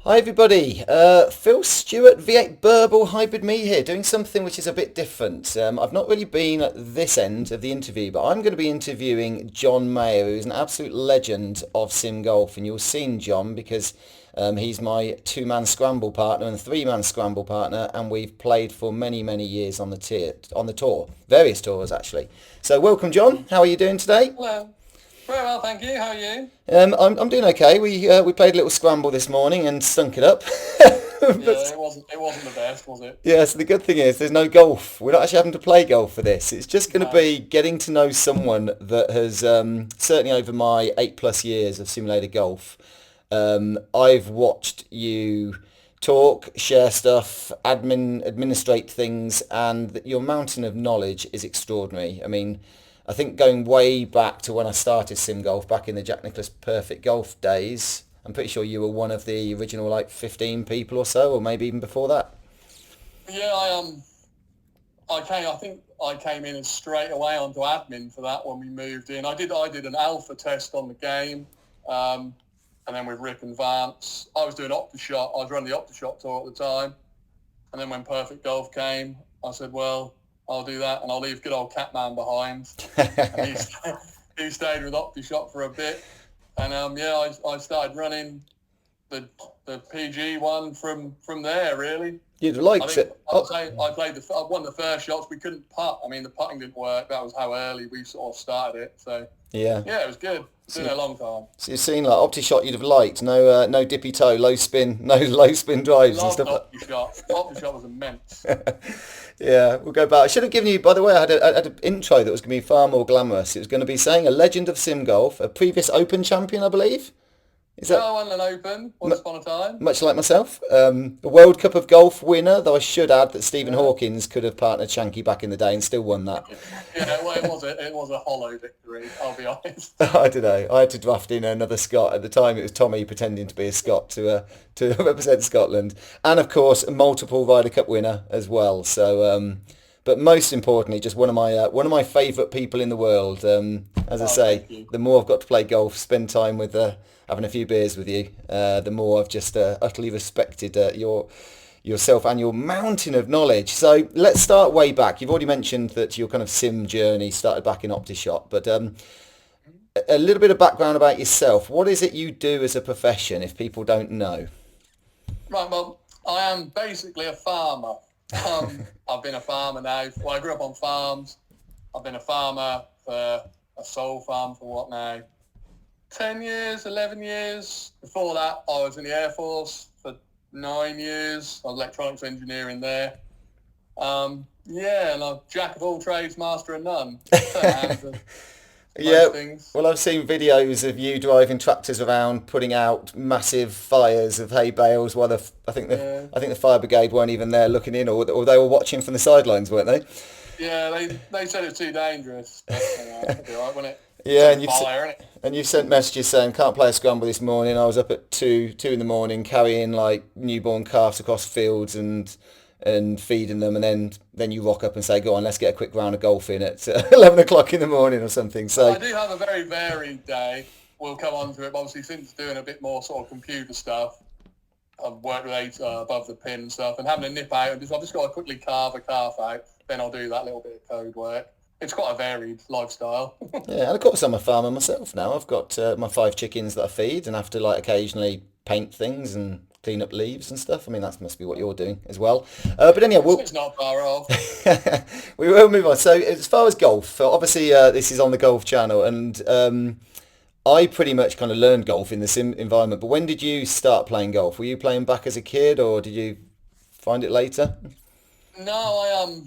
Hi everybody, Phil Stewart, v8burble hybrid me here, doing something which is a bit different. I've not really been at this end of the interview, but I'm going to be interviewing JohnMeyer, who's an absolute legend of sim golf, and you'll seen John because he's my two-man scramble partner and three-man scramble partner, and we've played for many, many years on the tour, various tours actually. So welcome, John. How are you doing today? Hello. Very well, thank you. How are you? I'm doing okay. We played a little scramble this morning and stunk it up. Yeah, But it wasn't the best, was it? yeah, so the good thing is there's no golf. We're not actually having to play golf for this. It's just going to No. be getting to know someone that has certainly over my 8+ years of simulated golf. I've watched you talk, share stuff, administrate things, and your mountain of knowledge is extraordinary. I mean, I think going way back to when I started sim golf back in the Jack Nicklaus Perfect Golf days, I'm pretty sure you were one of the original like 15 people or so, or maybe even before that. Yeah, I think I came in straight away onto admin for that when we moved in. I did an alpha test on the game, um, and then with Rick and Vance, I was doing OptiShot. I was running the OptiShot tour at the time, and then when Perfect Golf came, I said, well, I'll do that, and I'll leave good old Catman behind. And he stayed with OptiShot for a bit, and yeah, I started running the PG one from there really. You'd have I liked think it. I'd Oh, say I won the first shots. We couldn't putt. I mean, the putting didn't work. That was how early we sort of started it. So yeah. yeah, it was good. It's been So, a long time. so you've seen like OptiShot you'd have liked. No, no dippy toe, low spin, no low spin drives and Loved stuff like. OptiShot. OptiShot was immense. Yeah, we'll go back. I should have given you, by the way, I had an intro that was going to be far more glamorous. It was going to be saying a legend of sim golf, a previous Open champion, I believe. Is Yeah, that I won an Open once upon a time. much like myself? A World Cup of Golf winner, though I should add that Stephen Yeah. Hawkins could have partnered Shanky back in the day and still won that. Yeah, well, it was a hollow victory. I'll be honest. I don't know. I had to draft in another Scot. At the time, it was Tommy pretending to be a Scot to represent Scotland, and of course, a multiple Ryder Cup winner as well. So, but most importantly, just one of my favourite people in the world. As I Oh, say, thank you. the more I've got to play golf, spend time with, having a few beers with you, the more I've just utterly respected yourself and your mountain of knowledge. So let's start way back. You've already mentioned that your kind of sim journey started back in OptiShot, but a little bit of background about yourself. What is it you do as a profession if people don't know? Right, well, I am basically a farmer. I've been a farmer now. Well, I grew up on farms. I've been a farmer for a sole farm for what now? 10 years, 11 years. Before that, I was in the Air Force for 9 years. I was electronics engineering there. Yeah, and I'm jack of all trades, master of none. Turn hands to Yeah, most things. well, I've seen videos of you driving tractors around, putting out massive fires of hay bales while Yeah, I think the fire brigade weren't even there looking in, or they were watching from the sidelines, weren't they? yeah. They said it's too dangerous, but it'll be all right, won't it? It's Yeah, only fire, isn't it? and you've sent messages saying can't play a scramble this morning. I was up at two in the morning carrying like newborn calves across fields and feeding them, and then you rock up and say, go on, let's get a quick round of golf in at 11 o'clock in the morning or something. I So do have a very varied day. We'll come on to it. But obviously, since doing a bit more sort of computer stuff, I've worked with eight above the pin and stuff, and having a nip out, I've just got to quickly carve a calf out. Then I'll do that little bit of code work. It's quite a varied lifestyle. yeah, and of course I'm a farmer myself now. I've got my 5 chickens that I feed and have to like occasionally paint things and clean up leaves and stuff. I mean, that must be what you're doing as well. But anyhow, It's not far off. we will move on. So as far as golf, obviously this is on the Golf Channel, and I pretty much kind of learned golf in the sim environment. But when did you start playing golf? Were you playing back as a kid, or did you find it later? No,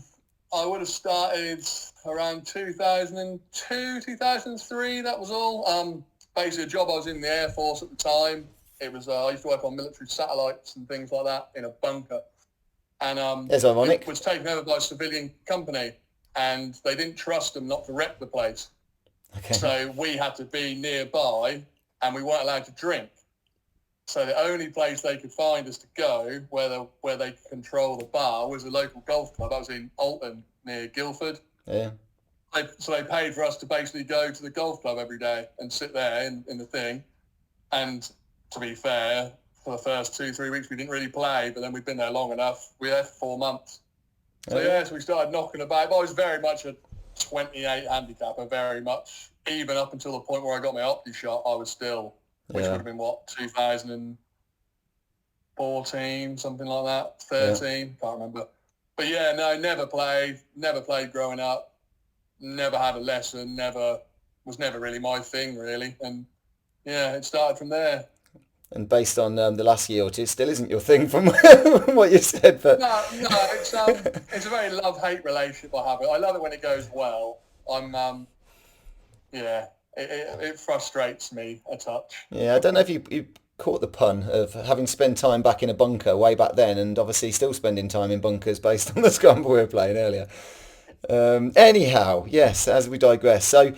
I would have started around 2002, 2003. That was all. Basically, a job I was in the Air Force at the time. It was I used to work on military satellites and things like that in a bunker, and It's it ironic. was taken over by a civilian company, and they didn't trust them not to wreck the place. Okay. So we had to be nearby, and we weren't allowed to drink. So the only place they could find us to go, where they could control the bar, was a local golf club. I was in Alton near Guildford. Yeah. So they paid for us to basically go to the golf club every day and sit there in the thing. And to be fair, for the first 2-3 weeks we didn't really play, but then we'd been there long enough. We were there for 4 months. So so we started knocking about. But I was very much a 28 handicapper, very much. Even up until the point where I got my opti shot, I was still, which would have been 2014, something like that, 13, can't remember. But never played growing up, never had a lesson, was never really my thing, really. And it started from there. And based on the last year or two, it still isn't your thing from what you said. But no, it's a very love-hate relationship I have. I love it when it goes well. It frustrates me a touch. Yeah, I don't know if you caught the pun of having spent time back in a bunker way back then, and obviously still spending time in bunkers based on the scramble we were playing earlier. Anyhow, yes, as we digress. So,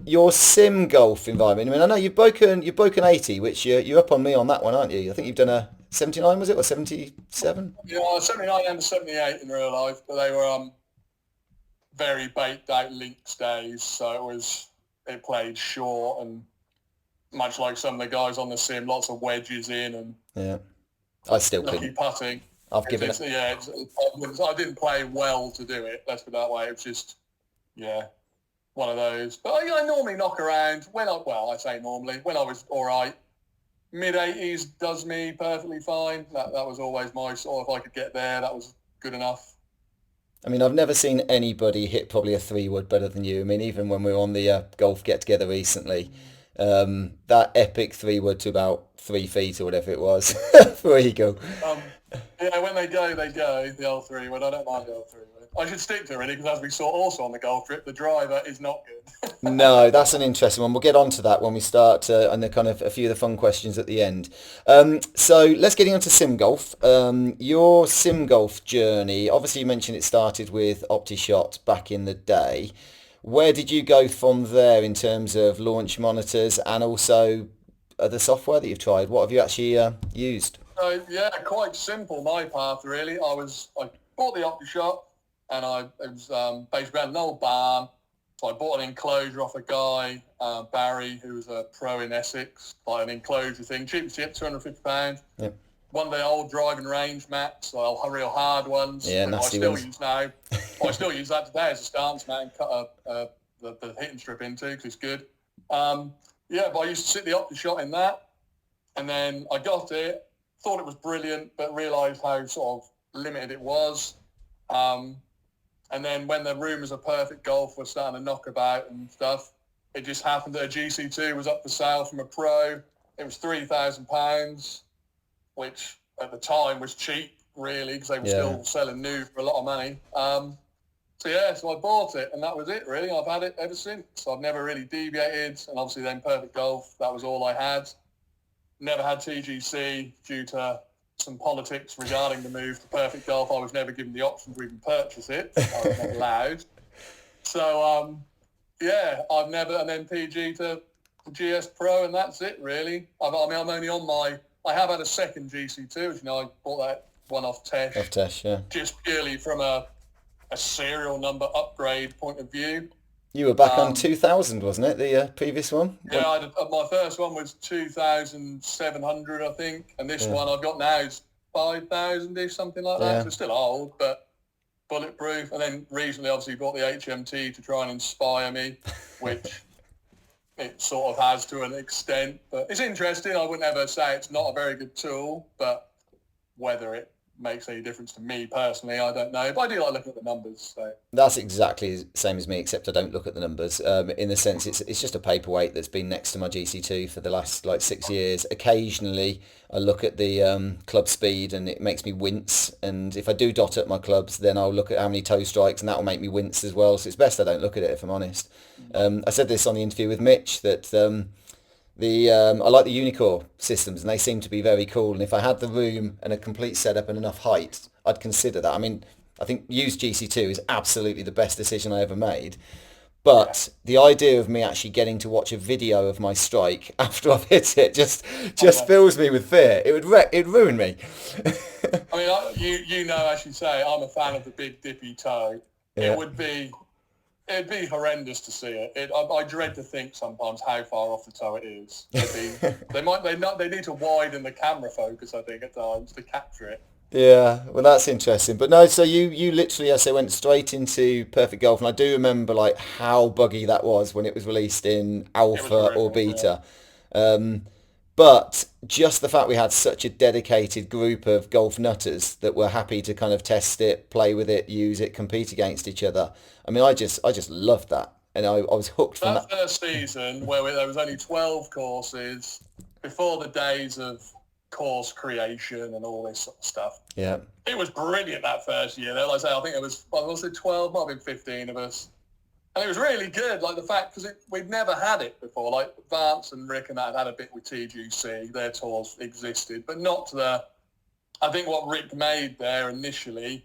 your sim golf environment. I mean, I know you've broken 80, which you're up on me on that one, aren't you? I think you've done a 79, was it, or 77? Yeah, 79 and 78 in real life, but they were very baked out links days, so it played short and much like some of the guys on the sim, lots of wedges in and I still lucky couldn't. putting. I've given it. I didn't play well to do it. Let's put it that way. It was just, one of those. But I normally knock around I say normally, when I was all right, mid-80s does me perfectly fine. That was always my sort of, if I could get there, that was good enough. I mean, I've never seen anybody hit probably a 3-wood better than you. I mean, even when we were on the golf get-together recently, that epic 3-wood to about 3 feet or whatever it was for eagle. When they go, the old 3-wood. I don't mind the old 3-wood. I should stick to it, really, because as we saw also on the golf trip, the driver is not good. No, that's an interesting one. We'll get on to that when we start on the kind of a few of the fun questions at the end. So let's get into sim golf. Your sim golf journey, obviously you mentioned it started with OptiShot back in the day. Where did you go from there in terms of launch monitors and also the software that you've tried? What have you actually used? So, quite simple, my path, really. I bought the OptiShot, and it was based around an old barn. So I bought an enclosure off a guy, Barry, who was a pro in Essex, like an enclosure thing, cheapest tip, £250. Yep. One of the old driving range mats, real hard ones, yeah, which I nasty still ones. use now. I still use that today as a stance mat and cut the hitting strip into, because it's good. But I used to sit the OptiShot in that, and then I got it, thought it was brilliant, but realised how sort of limited it was. And then when the rumours of perfect golf were starting to knock about and stuff, it just happened that a GC2 was up for sale from a pro. It was £3,000, which at the time was cheap, really, because they were still selling new for a lot of money. So I bought it, and that was it, really. I've had it ever since. I've never really deviated, and obviously then perfect golf, that was all I had. Never had TGC due to some politics regarding the move to perfect golf. I was never given the option to even purchase it. I was not allowed. So, I've never, and then PG to GS Pro, and that's it, really. I'm only on I have had a second GC2, which, I bought that one off Tesh. Off Tesh, yeah. Just purely from a serial number upgrade point of view. You were back on 2000, wasn't it, the previous one? Yeah, my first one was 2,700, I think, and this one I've got now is 5,000-ish, something like that. Yeah. So it's still old, but bulletproof. And then recently, obviously, bought the HMT to try and inspire me, which it sort of has to an extent. But it's interesting. I wouldn't ever say it's not a very good tool, but whether it makes any difference to me personally, I don't know. But I do like looking at the numbers. So. That's exactly the same as me, except I don't look at the numbers. In the sense, it's just a paperweight that's been next to my GC2 for the last 6 years. Occasionally, I look at the club speed, and it makes me wince. And if I do dot at my clubs, then I'll look at how many toe strikes, and that will make me wince as well. So it's best I don't look at it, if I'm honest. I said this on the interview with Mitch that I like the Unicore systems, and they seem to be very cool. And if I had the room and a complete setup and enough height, I'd consider that. I mean, I think used GC2 is absolutely the best decision I ever made. But the idea of me actually getting to watch a video of my strike after I've hit it just fills me with fear. It'd ruin me. I mean, as you say, I'm a fan of the big dippy toe. Yeah. It would be It'd be horrendous to see it. I dread to think sometimes how far off the toe it is. They need to widen the camera focus, I think, at times to capture it. Yeah, well, that's interesting. But no, so you literally, I say, went straight into Perfect Golf, and I do remember like how buggy that was when it was released in It was alpha or horrific, yeah. beta. Um, but just the fact we had such a dedicated group of golf nutters that were happy to kind of test it, play with it, use it, compete against each other. I mean, I just loved that, and I was hooked from That that. first season where there was only 12 courses before the days of course creation and all this sort of stuff. Yeah, It was brilliant that first year. Like I say, I think it was, well, was it 12, might have been 15 of us. And it was really good, like the fact, because we'd never had it before. Like Vance and Rick and that had had a bit with TGC. Their tours existed, but not to the, I think what Rick made there initially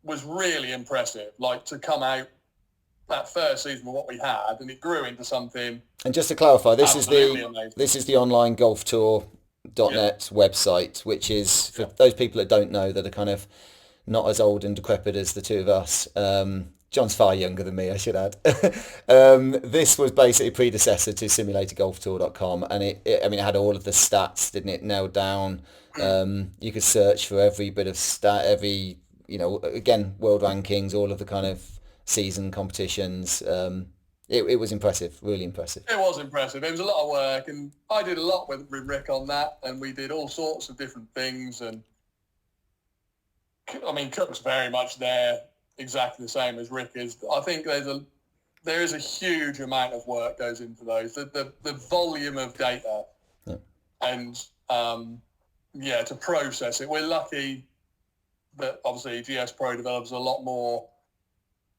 was really impressive. Like to come out that first season with what we had, and it grew into something and just to clarify, absolutely amazing. this is the online golf tour Yeah, .net website, which is for yeah. those people that don't know that are kind of not as old and decrepit as the two of us. John's far younger than me, I should add. This was basically a predecessor to simulatorgolftour.com, and I mean, it had all of the stats, didn't it, nailed down. You could search for every bit of stat, every, again, world rankings, all of the kind of season competitions. It was impressive, really impressive. It was impressive. It was a lot of work, and I did a lot with Rick on that, and we did all sorts of different things. And I mean, Cook's very much there, exactly the same as Rick is. I think there is a huge amount of work goes into those. The volume of data, Yeah. and to process it. We're lucky that obviously GS Pro develops a lot more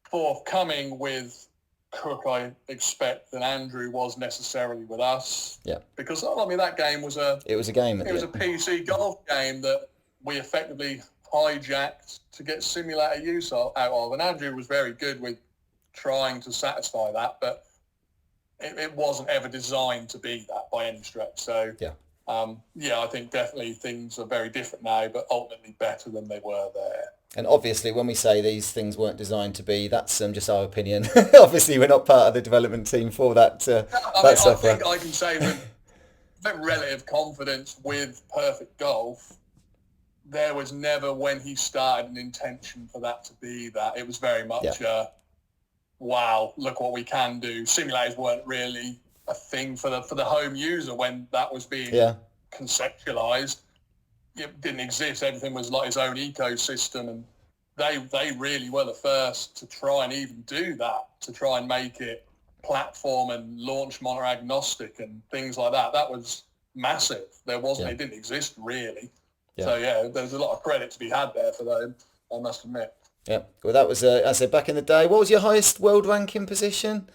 forthcoming with Cook, I expect, than Andrew was necessarily with us. Yeah. Because I mean that game was It was a game. it was a PC golf game that we effectively hijacked to get simulator use out of, and Andrew was very good with trying to satisfy that, but it wasn't ever designed to be that by any stretch. So Yeah. I think definitely things are very different now, but ultimately better than they were there. And obviously, when we say these things weren't designed to be, that's just our opinion. Obviously, we're not part of the development team for that. I think I can say with relative confidence with Perfect Golf, there was never, when he started, an intention for that to be that. It was very much, wow, look what we can do. Simulators weren't really a thing for the home user when that was being conceptualized. It didn't exist. Everything was like its own ecosystem, and they really were the first to try and even do that, to try and make it platform and launch monitor agnostic and things like that. That was massive. There wasn't, it didn't exist really. Yeah. So there's a lot of credit to be had there for them, I must admit. Yeah. Well, that was, I said, back in the day. What was your highest world ranking position?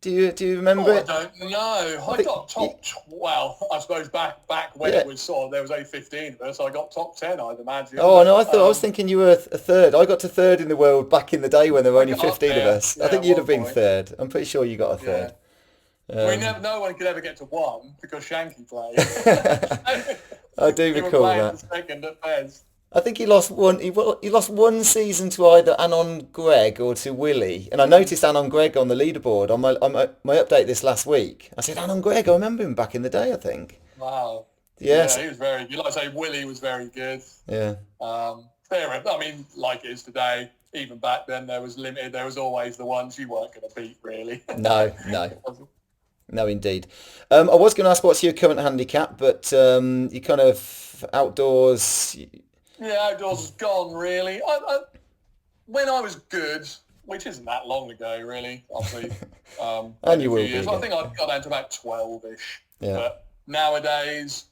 Do you remember it? I don't know. I got top. Well, I suppose back when it was sort of, there was only 15 of us. I got top 10, I'd imagine. Oh no, I was thinking you were a third. I got to third in the world back in the day when there were only 15 of us. I think you'd have been third. I'm pretty sure you got a third. No one could ever get to one because Shanky played. I do recall that. Second at Fez. I think he lost one. He lost one season to either Anon Gregg or to Willie, and I noticed Anon Gregg on the leaderboard on my update this last week. I said Anon Gregg. I remember him back in the day. I think. Wow. Yes. Yeah, he was very good. Like I say, Willie was very good. Yeah. I mean, like it is today. Even back then, there was limited. There was always the ones you weren't going to beat, really. No, indeed. I was going to ask what's your current handicap, but you kind of outdoors. Yeah, outdoors is gone, really. When I was good, which isn't that long ago, really, obviously. And you will be. I think I got down to about 12-ish. Yeah. But nowadays,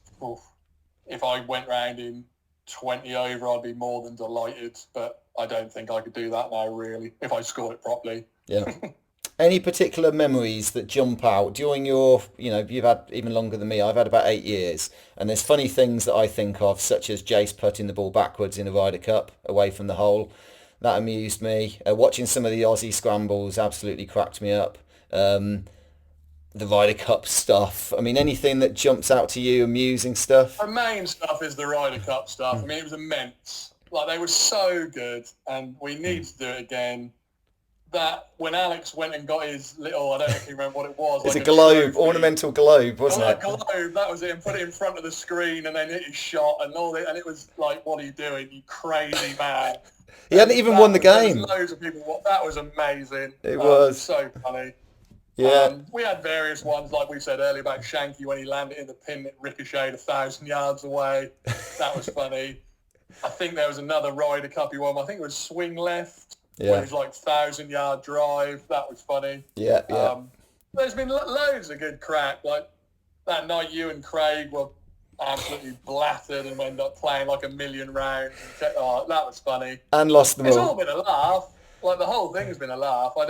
if I went round in 20 over, I'd be more than delighted. But I don't think I could do that now, really, if I scored it properly. Yeah. Any particular memories that jump out during your, you've had even longer than me. I've had about 8 years. And there's funny things that I think of, such as Jace putting the ball backwards in the Ryder Cup away from the hole. That amused me. Watching some of the Aussie scrambles absolutely cracked me up. The Ryder Cup stuff. I mean, anything that jumps out to you, amusing stuff? The main stuff is the Ryder Cup stuff. I mean, it was immense. Like, they were so good, and we need to do it again. that when Alex went and got his little, I don't know if you remember what it was. It's like a globe, trophy. ornamental globe, wasn't it? A globe, that was it, and put it in front of the screen and then hit his shot and all that. And it was like, what are you doing, you crazy man? He hadn't even won the game. There was loads of people. That was amazing. It was. So funny. Yeah. We had various ones, like we said earlier, about Shanky when he landed in the pin that ricocheted 1,000 yards away. That was funny. I think there was another Ryder Cup he won. I think it was swing left. Yeah. Where it was like 1,000-yard drive. That was funny. Yeah, yeah. There's been loads of good crack. Like that night you and Craig were absolutely blattered and ended up playing like 1,000,000 rounds. Oh, that was funny. And lost them all. It's all been a laugh. Like the whole thing's been a laugh. I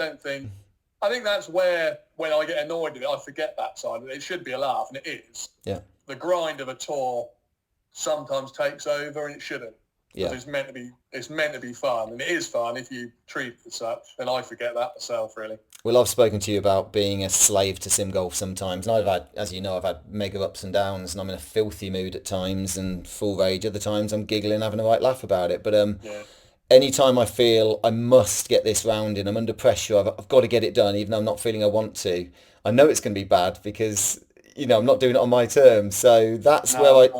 think that's where, when I get annoyed with it, I forget that side of it. It should be a laugh, and it is. Yeah. The grind of a tour sometimes takes over, and it shouldn't. Yeah. It's meant to be fun, and it is fun if you treat it as such. And I forget that myself, really. Well, I've spoken to you about being a slave to sim golf sometimes, and I've had, as you know, I've had mega ups and downs, and I'm in a filthy mood at times and full rage. Other times I'm giggling, having a right laugh about it. But yeah. Anytime I feel I must get this round in, I'm under pressure, I've got to get it done, even though I'm not feeling I want to. I know it's going to be bad because, I'm not doing it on my terms. So that's where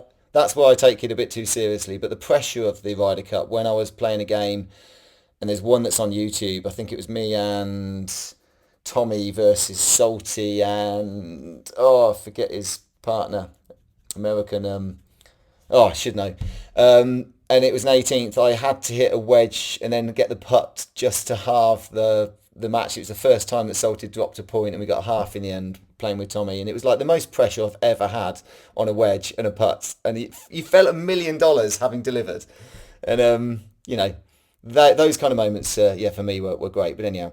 I take it a bit too seriously. But the pressure of the Ryder Cup, when I was playing a game, and there's one that's on YouTube, I think it was me and Tommy versus Salty and, I forget his partner, American, I should know. And it was an 18th. I had to hit a wedge and then get the putt just to halve the match. It was the first time that Salty dropped a point and we got half in the end playing with Tommy. And it was like the most pressure I've ever had on a wedge and a putt. And you felt $1 million having delivered. And, those kind of moments, for me were great. But anyhow.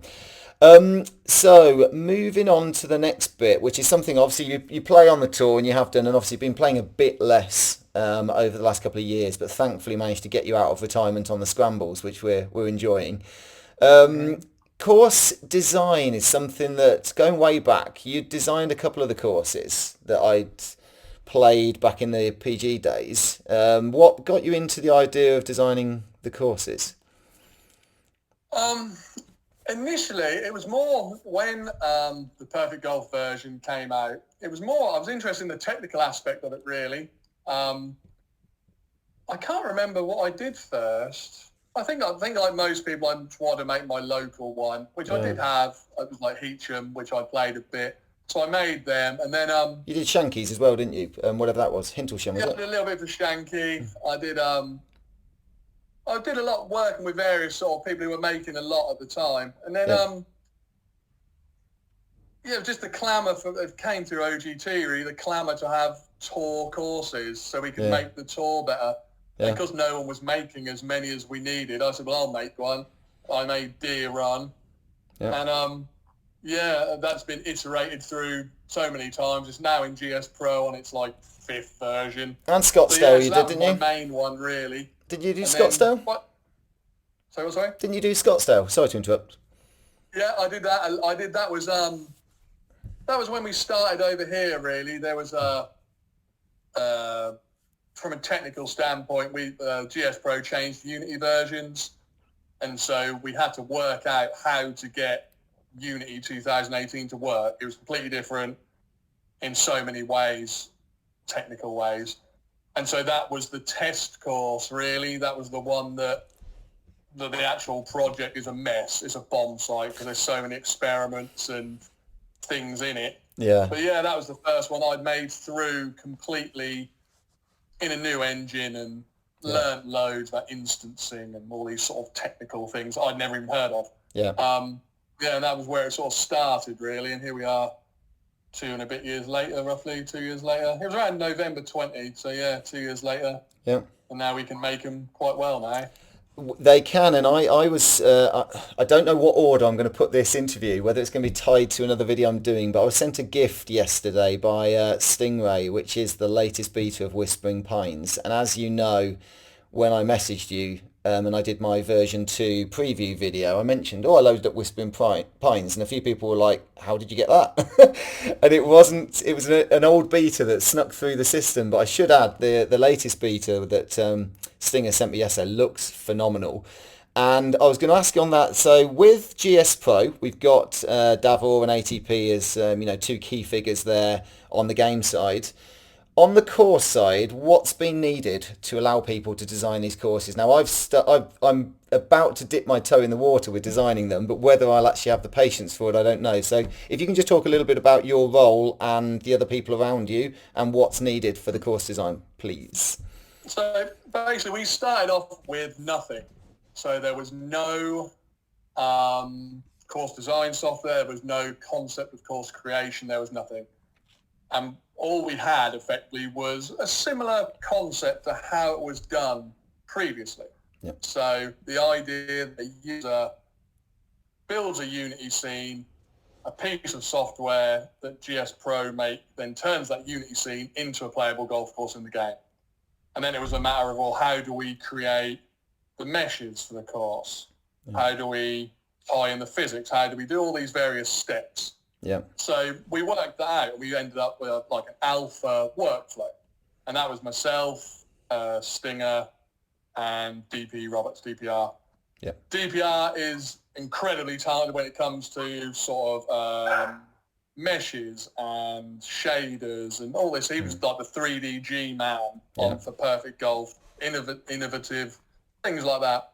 So moving on to the next bit, which is something obviously you play on the tour and you have done, and obviously been playing a bit less over the last couple of years, but thankfully managed to get you out of retirement on the scrambles, which we're enjoying. Course design is something that, going way back, you designed a couple of the courses that I'd played back in the PG days. What got you into the idea of designing the courses? Initially, it was more when the Perfect Golf version came out. It was more, I was interested in the technical aspect of it, really. I can't remember what I did first. I think like most people, I wanted to make my local one, which I did have. It was like Heacham, which I played a bit. So I made them, and then you did Shankies as well, didn't you? Whatever that was, Hintlesham, was it? I did a little bit for Shanky. I did a lot working with various sort of people who were making a lot at the time, and then just the clamour it came through OGT, really, the clamour to have tour courses so we could make the tour better. Yeah. Because no one was making as many as we needed, I said, well, I'll make one. I made Deer Run. Yeah. And, that's been iterated through so many times. It's now in GS Pro on its, 5th version. And Scottsdale you did, didn't you? That was my main one, really. Did you do Scottsdale? Sorry? Didn't you do Scottsdale? Sorry to interrupt. Yeah, I did that. That was when we started over here, really. There was from a technical standpoint, GS Pro changed the Unity versions, and so we had to work out how to get Unity 2018 to work. It was completely different in so many ways, technical ways. And so that was the test course, really. That was the one that the actual project is a mess. It's a bomb site because there's so many experiments and things in it. Yeah. But that was the first one I'd made through completely in a new engine and learned loads about instancing and all these sort of technical things I'd never even heard of. Yeah. And that was where it sort of started, really. And here we are 2 and a bit years later, roughly 2 years later. It was around November 20, so 2 years later. Yeah. And now we can make them quite well now. They can, and I was, I don't know what order I'm going to put this interview, whether it's going to be tied to another video I'm doing, but I was sent a gift yesterday by Stingray, which is the latest beta of Whispering Pines. And as you know, when I messaged you, and I did my version 2 preview video, I mentioned, I loaded up Whispering Pines, and a few people were like, how did you get that? And it was an old beta that snuck through the system, but I should add, the latest beta that Stinger sent me yesterday looks phenomenal. And I was going to ask you on that. So with GS Pro, we've got Davor and ATP as two key figures there on the game side. On the course side, what's been needed to allow people to design these courses? Now, I'm about to dip my toe in the water with designing them, but whether I'll actually have the patience for it, I don't know. So if you can just talk a little bit about your role and the other people around you and what's needed for the course design, please. So basically, we started off with nothing. So there was no course design software. There was no concept of course creation. There was nothing. And all we had effectively was a similar concept to how it was done previously. Yep. So the idea that the user builds a Unity scene, a piece of software that GS Pro then turns that Unity scene into a playable golf course in the game. And then it was a matter of, well, how do we create the meshes for the course? Yeah. How do we tie in the physics? How do we do all these various steps? Yeah. So we worked that out. We ended up with like an alpha workflow. And that was myself, Stinger, and DP Roberts, DPR. Yeah. DPR is incredibly talented when it comes to sort of meshes and shaders and all this. He was like the 3DG man for Perfect Golf, innovative, things like that.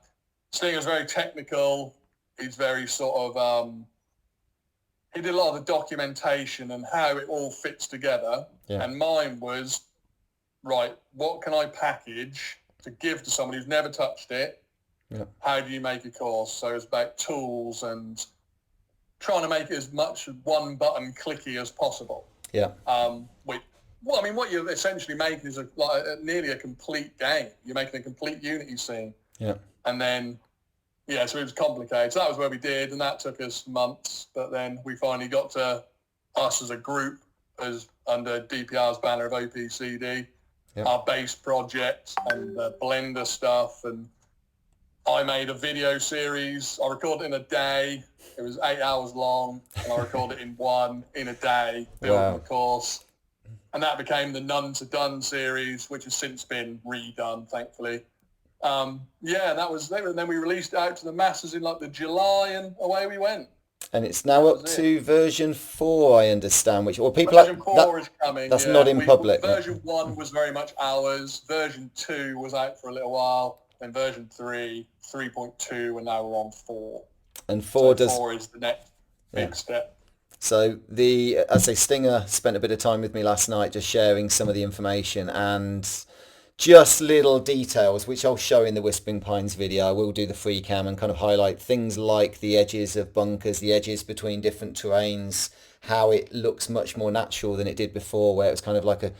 Stinger's very technical. He's very sort of... he did a lot of the documentation and how it all fits together. Yeah. And mine was, right, what can I package to give to somebody who's never touched it? Yeah. How do you make a course? So it's about tools and trying to make it as much one button clicky as possible. Yeah. What you're essentially making is nearly a complete game. You're making a complete Unity scene. Yeah. And then, so it was complicated. So that was where we did, and that took us months. But then we finally got to us as a group, as under DPR's banner of OPCD, our base project and the Blender stuff. And I made a video series. I recorded it in a day. It was 8 hours long, and I recorded it in a day, building the course. And that became the None to Done series, which has since been redone, thankfully. That was there. And then we released it out to the masses in like the July, and away we went. And it's now up to version 4, I understand. Version 4 is coming. That's not in public. Version 1 was very much ours. Version 2 was out for a little while. Then version 3, 3.2, and now we're on 4. And 4 is the next big step. So Stinger spent a bit of time with me last night just sharing some of the information and just little details, which I'll show in the Whispering Pines video. I will do the free cam and kind of highlight things like the edges of bunkers, the edges between different terrains, how it looks much more natural than it did before, where it was kind of like a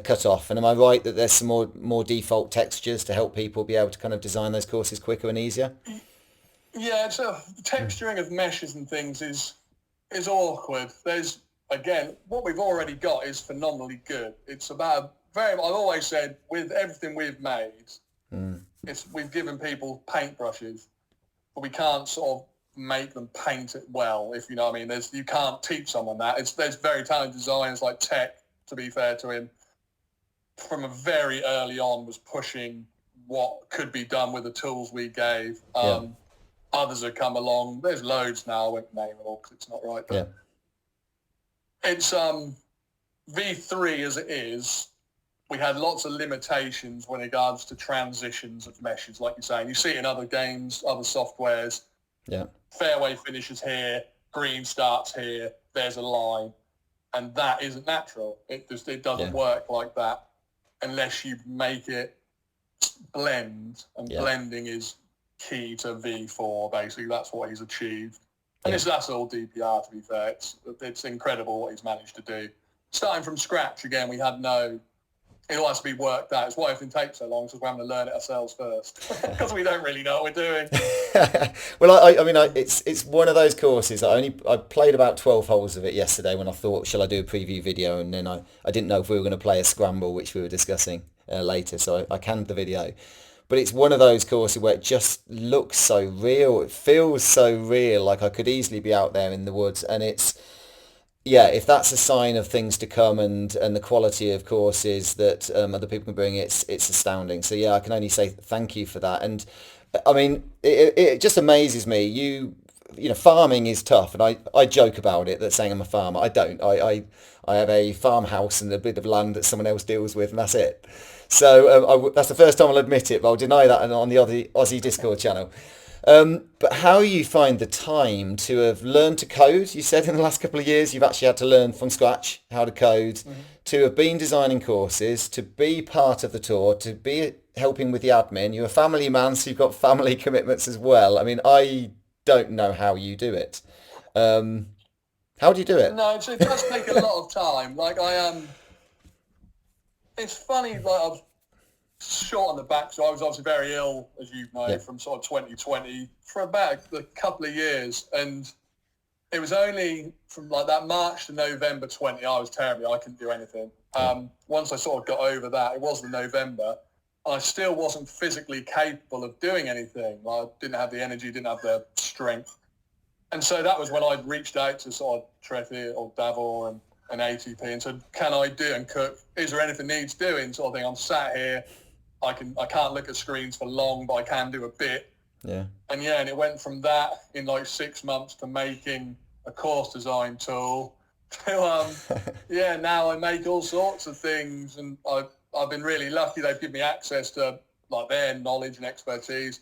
cut-off. And am I right that there's some more default textures to help people be able to kind of design those courses quicker and easier? Yeah, so texturing of meshes and things is awkward. There's, again, what we've already got is phenomenally good. It's about I've always said, with everything we've made, we've given people paintbrushes, but we can't sort of make them paint it well, if you know what I mean. You can't teach someone that. There's very talented designers like Tech, to be fair to him, from a very early on was pushing what could be done with the tools we gave. Others have come along. There's loads now. I won't name it all because it's not right. But it's V3 as it is. We had lots of limitations when it regards to transitions of meshes, like you're saying. You see it in other games, other softwares. Yeah. Fairway finishes here, green starts here, there's a line. And that isn't natural. It doesn't work like that unless you make it blend. And blending is key to V4, basically. That's what he's achieved. And that's all DPR, to be fair. It's incredible what he's managed to do. Starting from scratch, again, we had it all has to be worked out. It's why everything takes so long, because we're having to learn it ourselves first, because we don't really know what we're doing. Well, it's one of those courses that I played about 12 holes of it yesterday when I thought, shall I do a preview video? And then I didn't know if we were going to play a scramble, which we were discussing later, so I canned the video. But it's one of those courses where it just looks so real. It feels so real, like I could easily be out there in the woods, and it's yeah, if that's a sign of things to come, and the quality of courses that other people can bring, it's astounding. So yeah, I can only say thank you for that. And I mean, it just amazes me. You know, farming is tough, and I joke about it that saying I'm a farmer. I don't. I have a farmhouse and a bit of land that someone else deals with, and that's it. So that's the first time I'll admit it, but I'll deny that on the Aussie Discord channel. But how you find the time to have learned to code? You said in the last couple of years you've actually had to learn from scratch how to code, to have been designing courses, to be part of the tour, to be helping with the admin. You're a family man, so you've got family commitments as well. I mean, I don't know how you do it. Um, how do you do it? No, it does take a lot of time. Like it's funny. Like I was short on the back, so I was obviously very ill, as you know, Yeah. from sort of 2020 for about a couple of years, and it was only from like that March to November 20, I was terribly. I couldn't do anything. Once I sort of got over that, it was the November. I still wasn't physically capable of doing anything. Like, I didn't have the energy, didn't have the strength. And so that was when I'd reached out to sort of Trethi or Davor and ATP and said, can I do and cook? Is there anything needs doing sort of thing? I'm sat here. I can't look at screens for long, but I can do a bit. Yeah. And it went from that in like 6 months to making a course design tool to, now I make all sorts of things. And I've been really lucky. They've given me access to like their knowledge and expertise,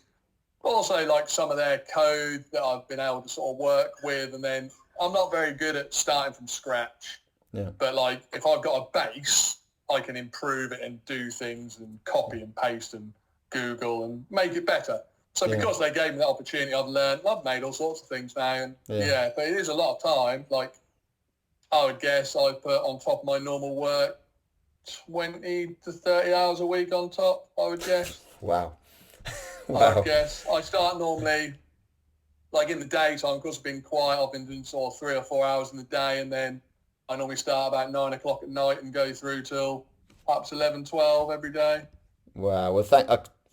but also like some of their code that I've been able to sort of work with. And then I'm not very good at starting from scratch, but like if I've got a base, I can improve it and do things and copy and paste and Google and make it better. So because they gave me that opportunity, I've learned, I've made all sorts of things now. And but it is a lot of time. Like I would guess I put on top of my normal work 20 to 30 hours a week on top, I would guess. Wow. I would guess. I start normally like in the daytime, because I've been quiet, I've been doing sort of 3 or 4 hours in the day, and then I normally start about 9 o'clock at night and go through till up to 11, 12 every day. Wow. Well,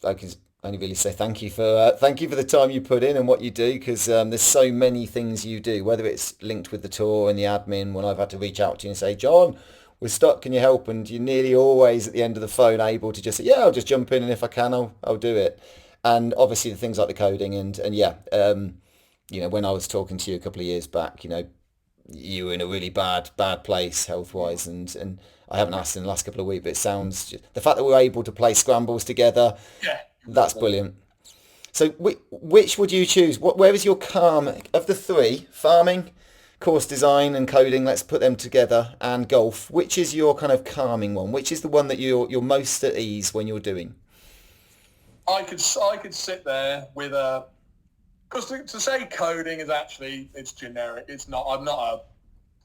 I can only really say thank you for the time you put in and what you do, because there's so many things you do, whether it's linked with the tour and the admin. When I've had to reach out to you and say, John, we're stuck, can you help? And you're nearly always at the end of the phone able to just say, yeah, I'll just jump in, and if I can, I'll do it. And obviously the things like the coding you know, when I was talking to you a couple of years back, you know, you were in a really bad place health wise, and I haven't asked in the last couple of weeks, but it sounds the fact that we're able to play scrambles together, that's brilliant. So which would you choose? Where is your calm of the three? Farming, course design, and coding. Let's put them together. And golf. Which is your kind of calming one? Which is the one that you're most at ease when you're doing? I could sit there with a, because to say coding is actually, it's generic. It's not.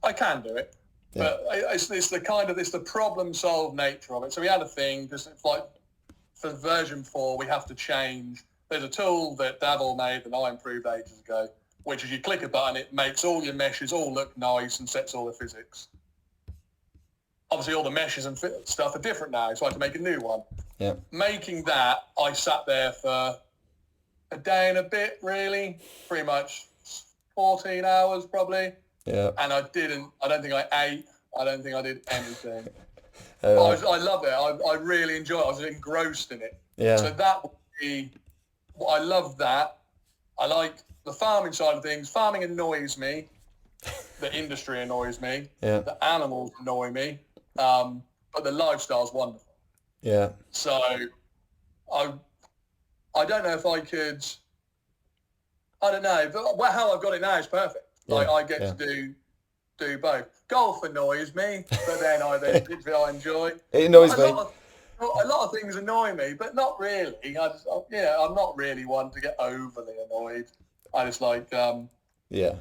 I can do it, but it's the problem solved nature of it. So we had a thing, because it's like for version 4 we have to change. There's a tool that Davor made that I improved ages ago, which is you click a button, it makes all your meshes all look nice and sets all the physics. Obviously all the meshes and stuff are different now, so I had to make a new one. Yeah. Making that, I sat there for a day and a bit, really, pretty much 14 hours probably. Yeah. And I don't think I ate. I don't think I did anything. I loved it. I really enjoyed it. I was engrossed in it. Yeah. So that would be, I love that. I like the farming side of things. Farming annoys me. The industry annoys me. Yeah. The animals annoy me. But the lifestyle's wonderful. Yeah. So I don't know if I could, I don't know, but how I've got it now is perfect. Like I get to do both. Golf annoys me, but then it's what I enjoy. It annoys me. A lot of things annoy me, but not really. I'm not really one to get overly annoyed. I just like, there's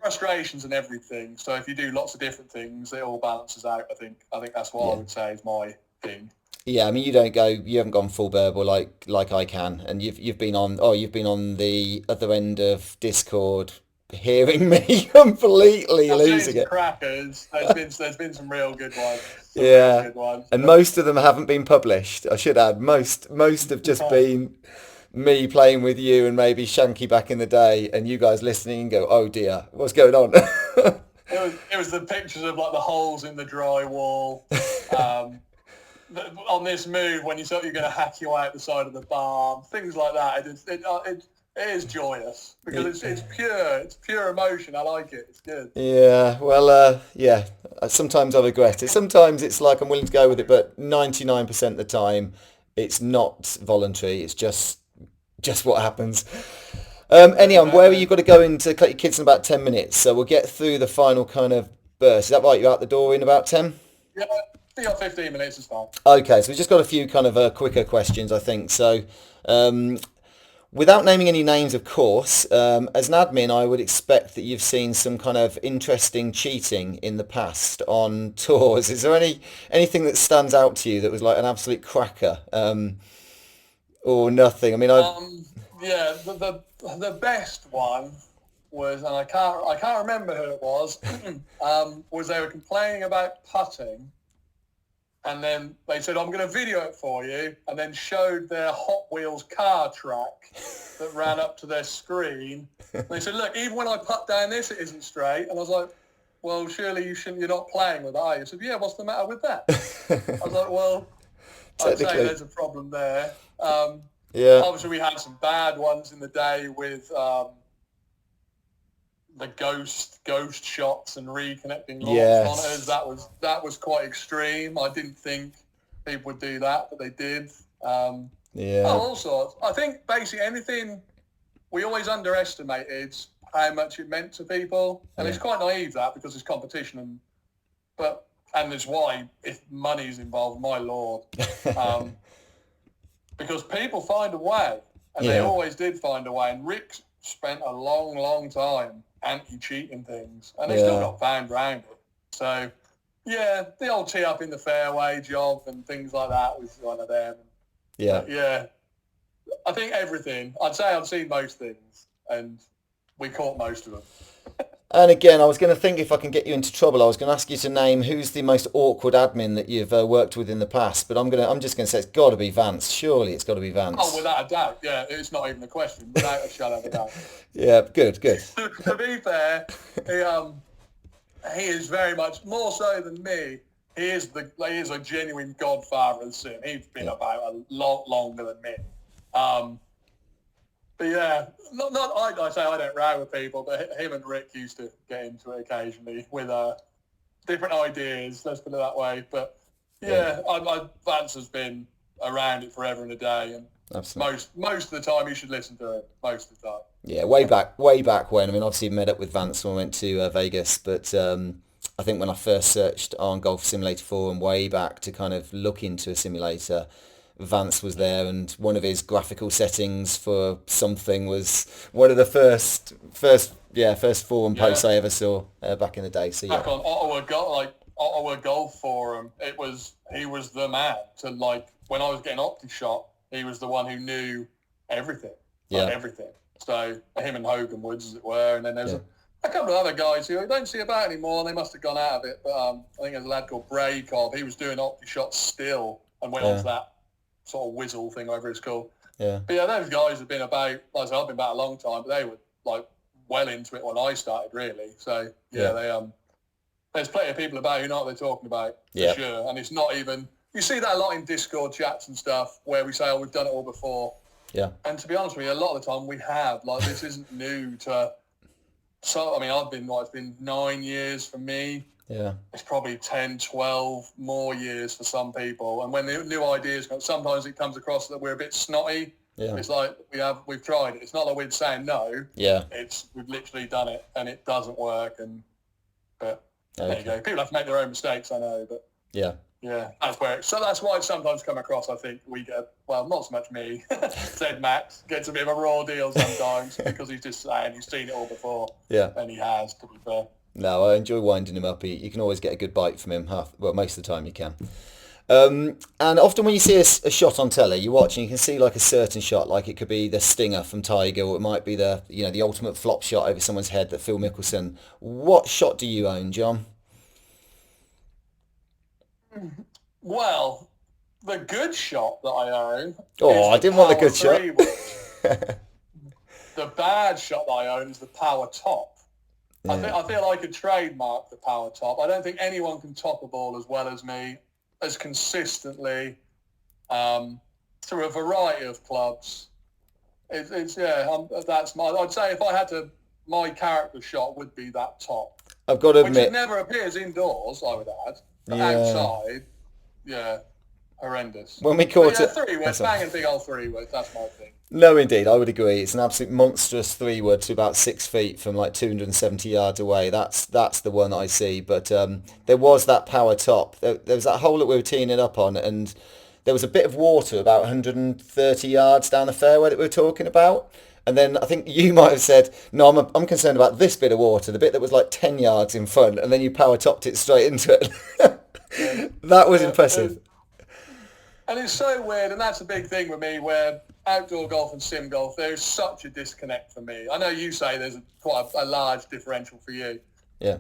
frustrations and everything. So if you do lots of different things, it all balances out. I think that's what I would say is my thing. Yeah, I mean, you haven't gone full burble like I can, and you've been on the other end of Discord, hearing me completely losing it. Crackers. There's been some real good ones. Yeah, good ones. And most of them haven't been published. I should add, most have just been me playing with you and maybe Shanky back in the day, and you guys listening and go, oh dear, what's going on? It was the pictures of like the holes in the drywall. On this move, when you thought you're going to hack your way out the side of the barn, things like that. It is joyous because it's pure emotion. I like it. It's good. Yeah, well, yeah. Sometimes I regret it. Sometimes it's like I'm willing to go with it, but 99% of the time, it's not voluntary. It's just what happens. Anyhow, where are you got to go in to collect your kids in about 10 minutes? So we'll get through the final kind of burst. Is that right? You're out the door in about 10? Yeah, I think 15 minutes is fine. Okay, so we've just got a few kind of quicker questions, I think. So, without naming any names, of course, as an admin, I would expect that you've seen some kind of interesting cheating in the past on tours. Is there anything that stands out to you that was like an absolute cracker, or nothing? I mean, Yeah, the best one was, and I can't remember who it was. Was they were complaining about putting. And then they said, I'm going to video it for you, and then showed their Hot Wheels car track that ran up to their screen. And they said, look, even when I putt down this, it isn't straight. And I was like, well, surely you're not playing with it, are you? He said, yeah, what's the matter with that? I was like, well, I'd say there's a problem there. yeah. Obviously, we had some bad ones in the day with the ghost shots and reconnecting launch monitors. That was quite extreme. I didn't think people would do that, but they did. All sorts. I think basically anything, we always underestimated how much it meant to people, and it's quite naive that because it's competition, and it's why if money's involved, my lord, because people find a way, and they always did find a way, and Rick spent a long time anti-cheating things, and they still got found around it. So, yeah, the old tee up in the fairway job and things like that was one of them. Yeah. But, yeah. I think everything. I'd say I've seen most things, and we caught most of them. And again, I was going to think if I can get you into trouble, I was going to ask you to name who's the most awkward admin that you've worked with in the past. But I'm just going to say it's got to be Vance. Surely it's got to be Vance. Oh, without a doubt. Yeah, it's not even a question. Without a shadow of a doubt. Yeah, good. To be fair, he is very much more so than me. He is a genuine godfather of the sim. He's been about a lot longer than me. But yeah, I say I don't row with people, but him and Rick used to get into it occasionally with different ideas. Let's put it that way. But yeah, Vance has been around it forever and a day, and absolutely. most of the time you should listen to it. Most of the time. Yeah, way back when. I mean, obviously, I met up with Vance when I went to Vegas, but I think when I first searched on Golf Simulator 4 and way back to kind of look into a simulator, Vance was there, and one of his graphical settings for something was one of the first forum posts I ever saw back in the day. So back on Ottawa Golf Forum, he was the man to, like, when I was getting OptiShot, he was the one who knew everything, everything. So him and Hogan Woods, as it were, and then there's a couple of other guys who I don't see about anymore. They must have gone out of it, but I think there's a lad called Braykov. He was doing OptiShot still and went on to that sort of Whizzle thing, whatever it's called. Yeah. But yeah, those guys have been about, like I said, I've been about a long time, but they were like well into it when I started, really. So they there's plenty of people about who know what they're talking about, for sure. And it's not even, you see that a lot in Discord chats and stuff where we say, oh, we've done it all before. Yeah. And to be honest with you, a lot of the time we have. Like, this isn't new to, so, I mean, it's been 9 years for me. Yeah. It's probably 10, 12 more years for some people. And when the new ideas come, sometimes it comes across that we're a bit snotty. Yeah. It's like we've tried it. It's not like we're saying no. Yeah. We've literally done it and it doesn't work. But there you go. People have to make their own mistakes, I know, but yeah, that's where. So that's why it sometimes come across. I think we get, well, not so much me. Said Max gets a bit of a raw deal sometimes because he's just saying he's seen it all before. Yeah, and he has, to be fair. No, I enjoy winding him up. You can always get a good bite from him. Most of the time you can. And often when you see a shot on telly, you watch and you can see like a certain shot, like it could be the stinger from Tiger, or it might be the ultimate flop shot over someone's head that Phil Mickelson. What shot do you own, John? Well, the good shot that I own. Oh, I didn't want the good shot. The bad shot that I own is the power top. I feel I could trademark the power top. I don't think anyone can top a ball as well as me, as consistently, through a variety of clubs. That's I'd say if I had to, my character shot would be that top. I've got to which admit, never appears indoors, I would add. But yeah, outside, horrendous. when we caught it, three-wood, banging big old three-wood, that's my thing. No, indeed, I would agree. It's an absolute monstrous 3-wood to about 6 feet from like 270 yards away. That's the one I see. But there was that power top. There was that hole that we were teeing it up on, and there was a bit of water about 130 yards down the fairway that we were talking about. And then I think you might have said, no, I'm concerned about this bit of water, the bit that was like 10 yards in front, and then you power topped it straight into it. That was impressive. And it's so weird, and that's a big thing with me, where outdoor golf and sim golf, there's such a disconnect for me. I know you say there's quite a large differential for you. Yeah.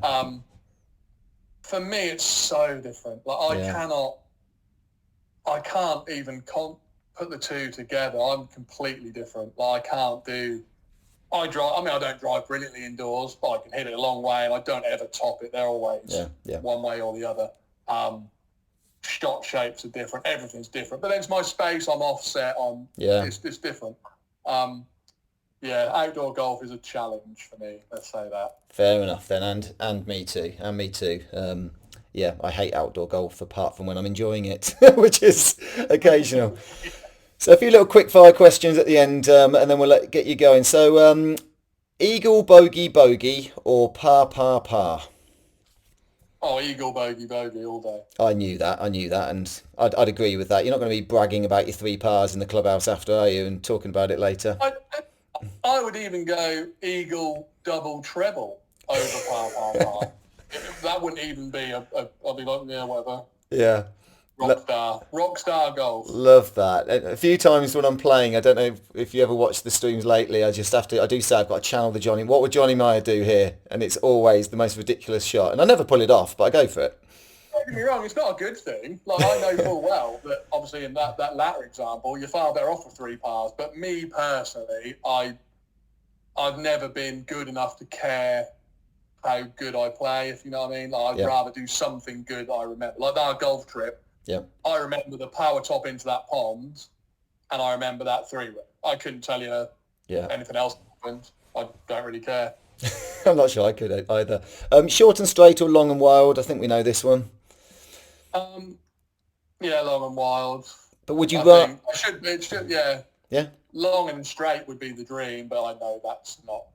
For me, it's so different. Like I can't even put the two together. I'm completely different. Like I don't drive brilliantly indoors, but I can hit it a long way, and I don't ever top it. They're always one way or the other. Shot shapes are different. Everything's different. But then it's my space. I'm offset on. Yeah. It's different. Outdoor golf is a challenge for me. Let's say that. Fair enough then, and me too. I hate outdoor golf apart from when I'm enjoying it, which is occasional. So a few little quick fire questions at the end, and then we'll get you going. So, eagle, bogey, or par. Oh, eagle, bogey all day. I knew that, and I'd agree with that. You're not going to be bragging about your 3 pars in the clubhouse after, are you, and talking about it later? I would even go eagle, double, treble over par. That wouldn't even be I'd be like, whatever. Yeah. Rockstar golf. Love that. A few times when I'm playing, I don't know if you ever watched the streams lately, I do say I've got to channel the Johnny. What would JohnMeyer do here? And it's always the most ridiculous shot. And I never pull it off, but I go for it. Don't get me wrong, it's not a good thing. Like I know full well that obviously in that latter example, you're far better off with 3 pars. But me personally, I've never been good enough to care how good I play, if you know what I mean. Like I'd rather do something good that I remember. Like our golf trip. Yeah. I remember the power top into that pond, and I remember that 3-wood. I couldn't tell you anything else happened. I don't really care. I'm not sure I could either. Short and straight or long and wild? I think we know this one. Long and wild. But would you rather? Yeah. Yeah. Long and straight would be the dream, but I know that's not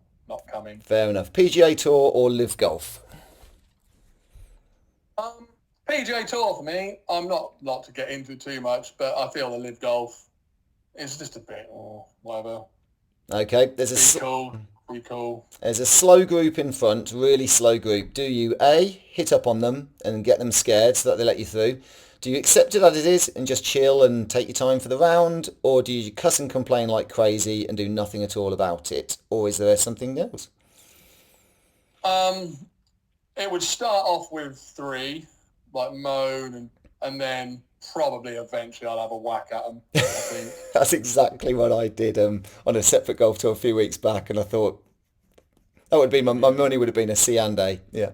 coming. Fair enough. PGA Tour or Live Golf? PGA Tour for me. I'm not to get into too much, but I feel the Live Golf is just a bit whatever. Okay, Be cool. There's a slow group in front, really slow group. Do you A, hit up on them and get them scared so that they let you through? Do you accept it as it is and just chill and take your time for the round? Or do you cuss and complain like crazy and do nothing at all about it? Or is there something else? It would start off with 3, like moan, and then probably eventually I'll have a whack at them, I think. That's exactly what I did on a separate golf tour a few weeks back, and I thought that would be my money would have been a C and A. Yeah.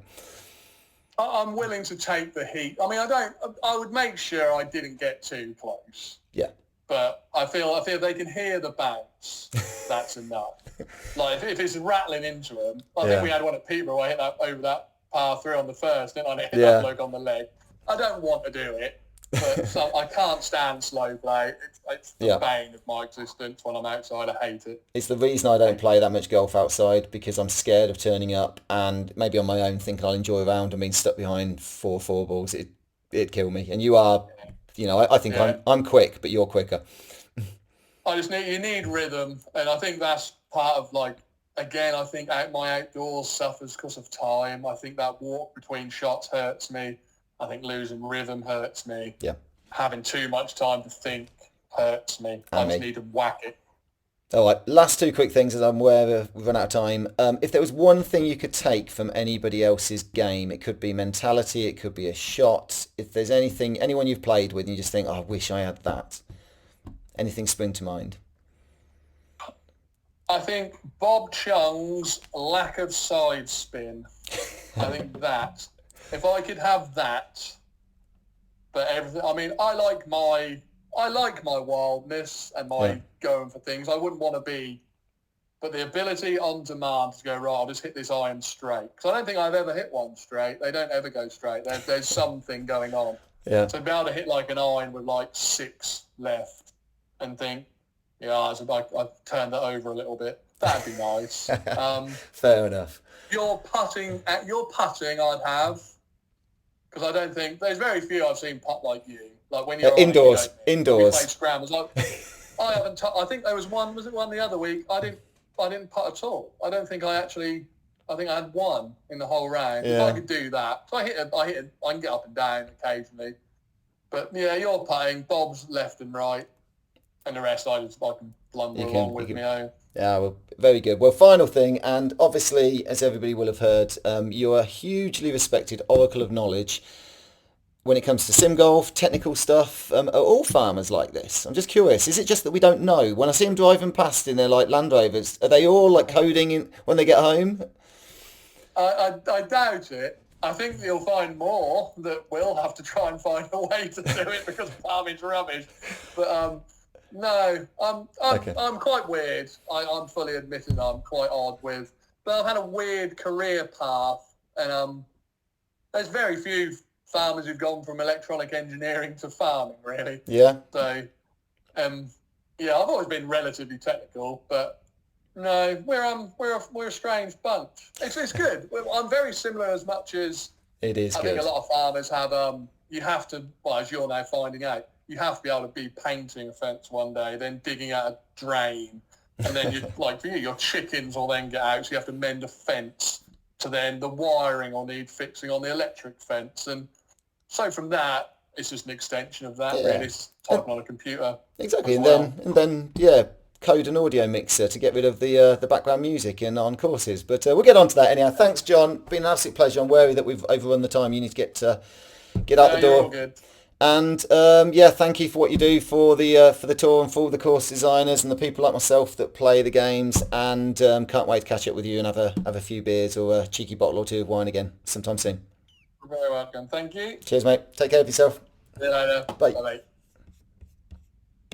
I'm willing to take the heat. I mean, I would make sure I didn't get too close. Yeah. But I feel they can hear the bounce. That's enough. Like if it's rattling into them, I think we had one at Peterborough. I hit that over that par 3 on the first, didn't I? Hit that bloke on the leg. I don't want to do it, but I can't stand slow play. It's the bane of my existence when I'm outside. I hate it. It's the reason I don't play that much golf outside, because I'm scared of turning up and maybe on my own thinking I'll enjoy a round and being stuck behind 4 balls. It'd kill me. And you are, I think I'm quick, but you're quicker. You need rhythm, and I think that's part of again, I think my outdoors suffers because of time. I think that walk between shots hurts me. I think losing rhythm hurts me. Yeah. Having too much time to think hurts me. I just need to whack it. All right, last 2 quick things as I'm aware we've run out of time. If there was one thing you could take from anybody else's game, it could be mentality, it could be a shot. If there's anyone you've played with and you just think, I wish I had that. Anything spring to mind? I think Bob Chung's lack of side spin. I think that if I could have that, but everything. I mean, I like my wildness and my going for things. I wouldn't want to be, but the ability on demand to go, right, I'll just hit this iron straight. Because I don't think I've ever hit one straight. They don't ever go straight. There's something going on. Yeah. So be able to hit like an iron with like 6 left and think, yeah, I've turned that over a little bit. That'd be nice. Fair enough. Your putting, I'd have, because I don't think there's very few I've seen putt like you. Like when you're indoors. We played scrambles. I haven't. I think there was one. Was it one the other week? I didn't putt at all. I don't think I think I had one in the whole round. Yeah. If I could do that, so I can get up and down occasionally. But yeah, you're putting. Bob's left and right, and the rest I can blunder along with my own. Yeah, well, very good. Well, final thing, and obviously, as everybody will have heard, you are a hugely respected oracle of knowledge when it comes to sim golf, technical stuff. Are all farmers like this? I'm just curious. Is it just that we don't know? When I see them driving past in their like Land Rovers, are they all like coding when they get home? I doubt it. I think you'll find more that will have to try and find a way to do it because farming's rubbish. But no, I'm quite weird. I'm fully admitting I'm quite odd with. But I've had a weird career path, and there's very few farmers who've gone from electronic engineering to farming, really. Yeah. So, yeah, I've always been relatively technical, but no, we're a strange bunch. It's good. I'm very similar as much as it is. I think a lot of farmers have. You have to, well, as you're now finding out, you have to be able to be painting a fence one day, then digging out a drain, and then you like for you, your chickens will then get out, so you have to mend a fence. To then the wiring will need fixing on the electric fence, and so from that, it's just an extension of that. Really, it's typing on a computer. Exactly, and then code an audio mixer to get rid of the background music on courses. But we'll get on to that anyhow. Thanks, John. Been an absolute pleasure. I'm wary that we've overrun the time. You need to get out the door. You're all good. And thank you for what you do for the tour and for all the course designers and the people like myself that play the games. And can't wait to catch up with you and have a few beers or a cheeky bottle or two of wine again sometime soon. You're very welcome. Thank you. Cheers, mate. Take care of yourself. See you later. Bye. Bye.